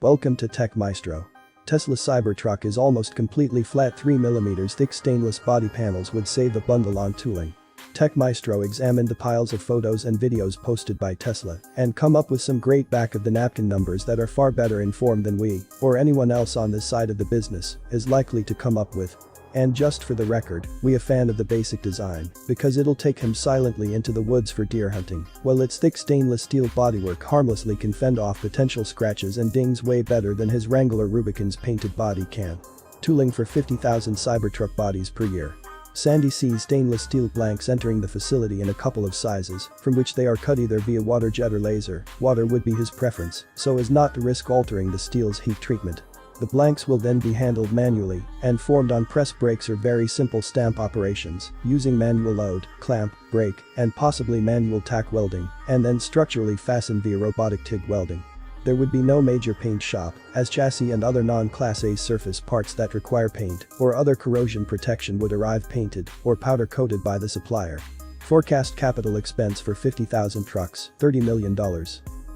Welcome to Tech Maestro. Tesla Cybertruck is almost completely flat 3mm thick stainless body panels would save a bundle on tooling. Tech Maestro examined the piles of photos and videos posted by Tesla and come up with some great back-of-the-napkin numbers that are far better informed than we, or anyone else on this side of the business, is likely to come up with. And just for the record, we a fan of the basic design, because it'll take him silently into the woods for deer hunting, while its thick stainless steel bodywork harmlessly can fend off potential scratches and dings way better than his Wrangler Rubicon's painted body can. Tooling for 50,000 Cybertruck bodies per year. Sandy sees stainless steel blanks entering the facility in a couple of sizes, from which they are cut either via water jet or laser. Water would be his preference, so as not to risk altering the steel's heat treatment. The blanks will then be handled manually and formed on press brakes or very simple stamp operations, using manual load, clamp, brake, and possibly manual tack welding, and then structurally fastened via robotic TIG welding. There would be no major paint shop, as chassis and other non-Class A surface parts that require paint or other corrosion protection would arrive painted or powder-coated by the supplier. Forecast capital expense for 50,000 trucks, $30 million.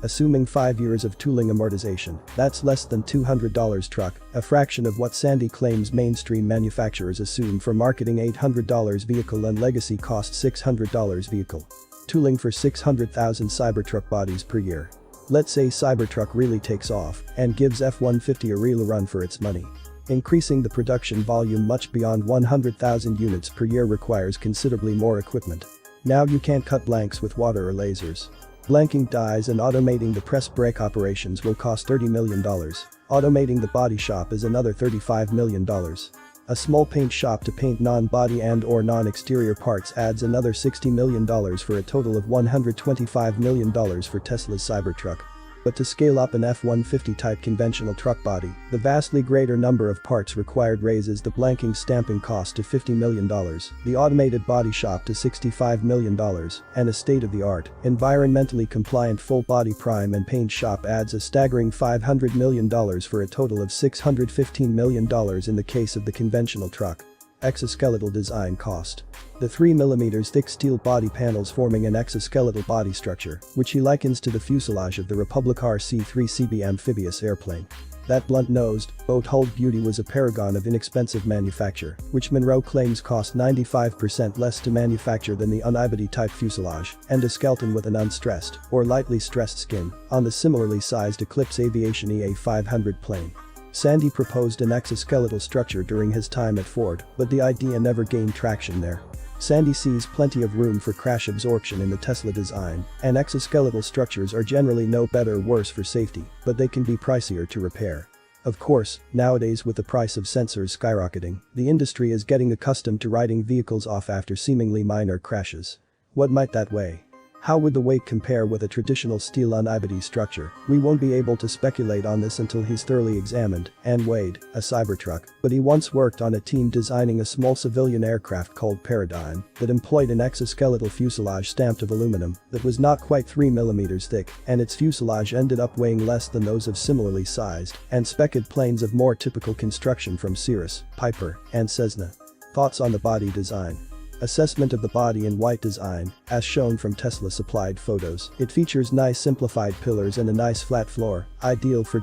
Assuming 5 years of tooling amortization, that's less than $200 truck, a fraction of what Sandy claims mainstream manufacturers assume for marketing $800 vehicle and legacy cost $600 vehicle. Tooling for 600,000 Cybertruck bodies per year. Let's say Cybertruck really takes off and gives F-150 a real run for its money. Increasing the production volume much beyond 100,000 units per year requires considerably more equipment. Now you can't cut blanks with water or lasers. Blanking dies and automating the press brake operations will cost $30 million. Automating the body shop is another $35 million. A small paint shop to paint non-body and/or non-exterior parts adds another $60 million for a total of $125 million for Tesla's Cybertruck. But to scale up an F-150 type conventional truck body, the vastly greater number of parts required raises the blanking stamping cost to $50 million, the automated body shop to $65 million, and a state-of-the-art, environmentally compliant full-body prime and paint shop adds a staggering $500 million for a total of $615 million in the case of the conventional truck. Exoskeletal design cost. The 3mm thick steel body panels forming an exoskeletal body structure, which he likens to the fuselage of the Republic RC-3CB amphibious airplane. That blunt-nosed, boat-hulled beauty was a paragon of inexpensive manufacture, which Monroe claims cost 95% less to manufacture than the unibody-type fuselage, and a skeleton with an unstressed, or lightly stressed skin, on the similarly sized Eclipse Aviation EA-500 plane. Sandy proposed an exoskeletal structure during his time at Ford, but the idea never gained traction there. Sandy sees plenty of room for crash absorption in the Tesla design, and exoskeletal structures are generally no better or worse for safety, but they can be pricier to repair. Of course, nowadays with the price of sensors skyrocketing, the industry is getting accustomed to writing vehicles off after seemingly minor crashes. What might that weigh? How would the weight compare with a traditional steel unibody structure? We won't be able to speculate on this until he's thoroughly examined and weighed a Cybertruck, but he once worked on a team designing a small civilian aircraft called Paradigm that employed an exoskeletal fuselage stamped of aluminum that was not quite 3mm thick, and its fuselage ended up weighing less than those of similarly sized and spec'd planes of more typical construction from Cirrus, Piper, and Cessna. Thoughts on the body design. Assessment of the body in white design, as shown from Tesla supplied photos. It features nice simplified pillars and a nice flat floor, ideal for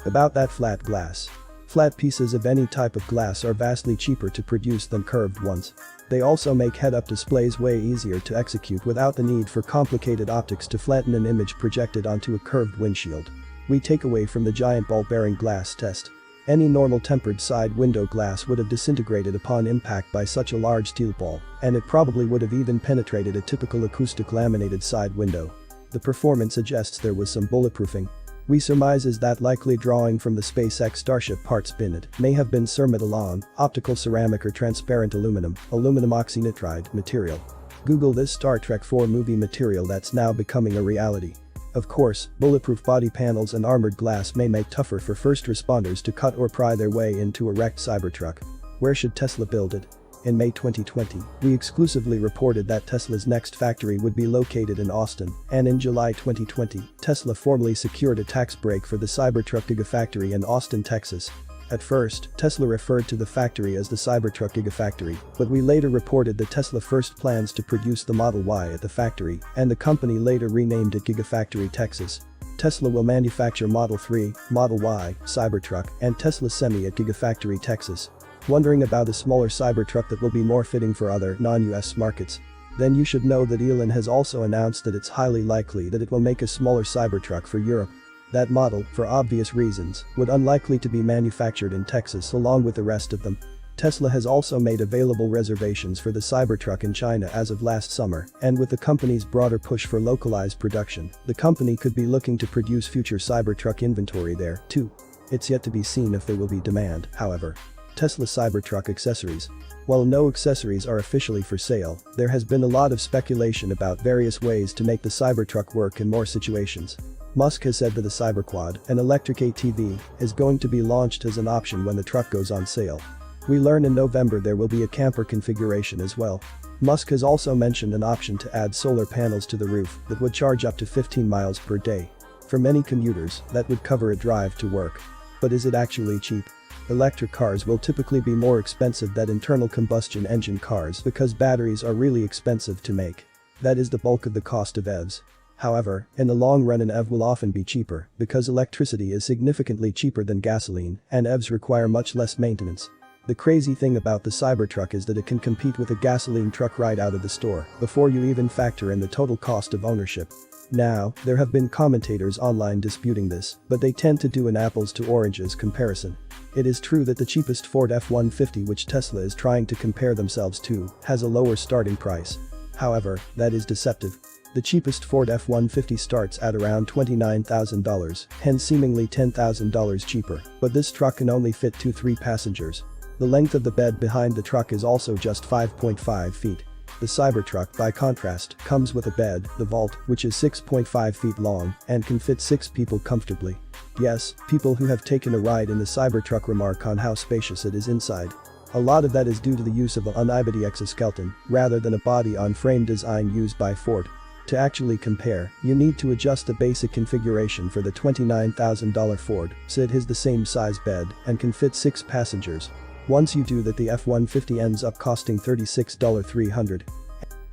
About that flat glass. Flat pieces of any type of glass are vastly cheaper to produce than curved ones. They also make head-up displays way easier to execute without the need for complicated optics to flatten an image projected onto a curved windshield. We take away from the giant ball-bearing glass test. Any normal tempered side window glass would have disintegrated upon impact by such a large steel ball, and it probably would have even penetrated a typical acoustic laminated side window. The performance suggests there was some bulletproofing. We surmises that likely drawing from the SpaceX Starship parts bin it may have been ceramic-alon, optical ceramic or transparent aluminum oxynitride material. Google this Star Trek IV movie material that's now becoming a reality. Of course, bulletproof body panels and armored glass may make tougher for first responders to cut or pry their way into a wrecked Cybertruck. Where should Tesla build it? In May 2020, we exclusively reported that Tesla's next factory would be located in Austin, and in July 2020, Tesla formally secured a tax break for the Cybertruck Gigafactory in Austin, Texas. At first, Tesla referred to the factory as the Cybertruck Gigafactory, but we later reported that Tesla first plans to produce the Model Y at the factory, and the company later renamed it Gigafactory Texas. Tesla will manufacture Model 3, Model Y, Cybertruck, and Tesla Semi at Gigafactory Texas. Wondering about a smaller Cybertruck that will be more fitting for other non-US markets? Then you should know that Elon has also announced that it's highly likely that it will make a smaller Cybertruck for Europe. That model, for obvious reasons, would unlikely to be manufactured in Texas along with the rest of them. Tesla has also made available reservations for the Cybertruck in China as of last summer, and with the company's broader push for localized production, the company could be looking to produce future Cybertruck inventory there, too. It's yet to be seen if there will be demand, however. Tesla Cybertruck accessories. While no accessories are officially for sale, there has been a lot of speculation about various ways to make the Cybertruck work in more situations. Musk has said that the Cyberquad, an electric ATV, is going to be launched as an option when the truck goes on sale. We learn in November there will be a camper configuration as well. Musk has also mentioned an option to add solar panels to the roof that would charge up to 15 miles per day. For many commuters, that would cover a drive to work. But is it actually cheap? Electric cars will typically be more expensive than internal combustion engine cars because batteries are really expensive to make. That is the bulk of the cost of EVs. However, in the long run an EV will often be cheaper because electricity is significantly cheaper than gasoline and EVs require much less maintenance. The crazy thing about the Cybertruck is that it can compete with a gasoline truck right out of the store before you even factor in the total cost of ownership. Now, there have been commentators online disputing this, but they tend to do an apples to oranges comparison. It is true that the cheapest Ford F-150 which Tesla is trying to compare themselves to has a lower starting price. However, that is deceptive. The cheapest Ford F-150 starts at around $29,000, hence seemingly $10,000 cheaper, but this truck can only fit 2-3 passengers. The length of the bed behind the truck is also just 5.5 feet. The Cybertruck, by contrast, comes with a bed, the vault, which is 6.5 feet long and can fit 6 people comfortably. Yes, people who have taken a ride in the Cybertruck remark on how spacious it is inside. A lot of that is due to the use of an unibody exoskeleton rather than a body-on-frame design used by Ford. To actually compare, you need to adjust the basic configuration for the $29,000 Ford so it has the same size bed and can fit 6 passengers. Once you do that, the F-150 ends up costing $36,300.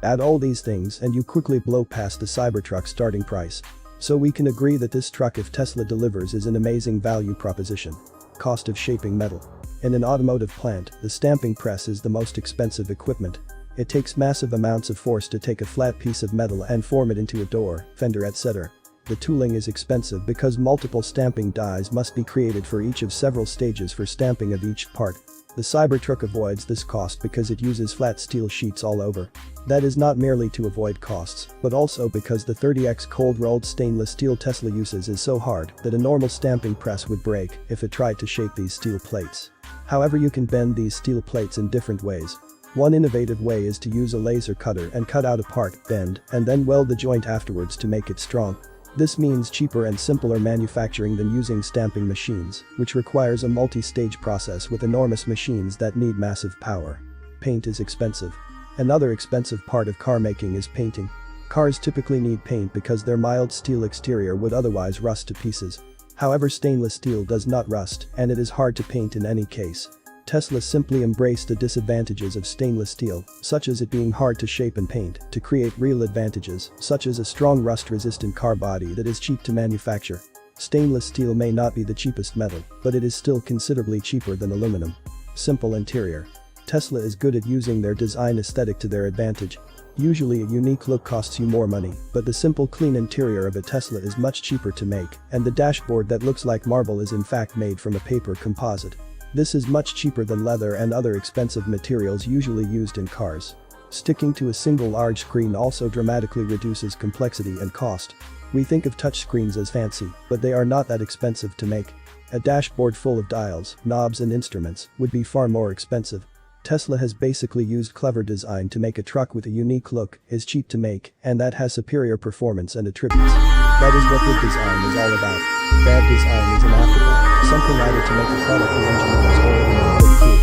Add all these things and you quickly blow past the Cybertruck starting price. So we can agree that this truck, if Tesla delivers, is an amazing value proposition. Cost of shaping metal. In an automotive plant, the stamping press is the most expensive equipment. It takes massive amounts of force to take a flat piece of metal and form it into a door, fender, etc. The tooling is expensive because multiple stamping dies must be created for each of several stages for stamping of each part. The Cybertruck avoids this cost because it uses flat steel sheets all over. That is not merely to avoid costs, but also because the 30x cold-rolled stainless steel Tesla uses is so hard that a normal stamping press would break if it tried to shape these steel plates. However, you can bend these steel plates in different ways. One innovative way is to use a laser cutter and cut out a part, bend, and then weld the joint afterwards to make it strong. This means cheaper and simpler manufacturing than using stamping machines, which requires a multi-stage process with enormous machines that need massive power. Paint is expensive. Another expensive part of car making is painting. Cars typically need paint because their mild steel exterior would otherwise rust to pieces. However, stainless steel does not rust, and it is hard to paint in any case. Tesla simply embraced the disadvantages of stainless steel, such as it being hard to shape and paint, to create real advantages, such as a strong rust-resistant car body that is cheap to manufacture. Stainless steel may not be the cheapest metal, but it is still considerably cheaper than aluminum. Simple interior. Tesla is good at using their design aesthetic to their advantage. Usually a unique look costs you more money, but the simple clean interior of a Tesla is much cheaper to make, and the dashboard that looks like marble is in fact made from a paper composite. This is much cheaper than leather and other expensive materials usually used in cars. Sticking to a single large screen also dramatically reduces complexity and cost. We think of touchscreens as fancy, but they are not that expensive to make. A dashboard full of dials, knobs and instruments would be far more expensive. Tesla has basically used clever design to make a truck with a unique look, is cheap to make, and that has superior performance and attributes. That is what good design is all about. Bad design is an afterthought, something added to make a product the engineers already know would cool.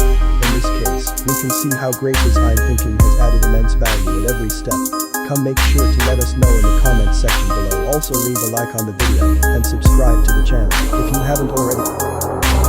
In this case, we can see how great design thinking has added immense value at every step. Come, make sure to let us know in the comments section below. Also leave a like on the video and subscribe to the channel if you haven't already.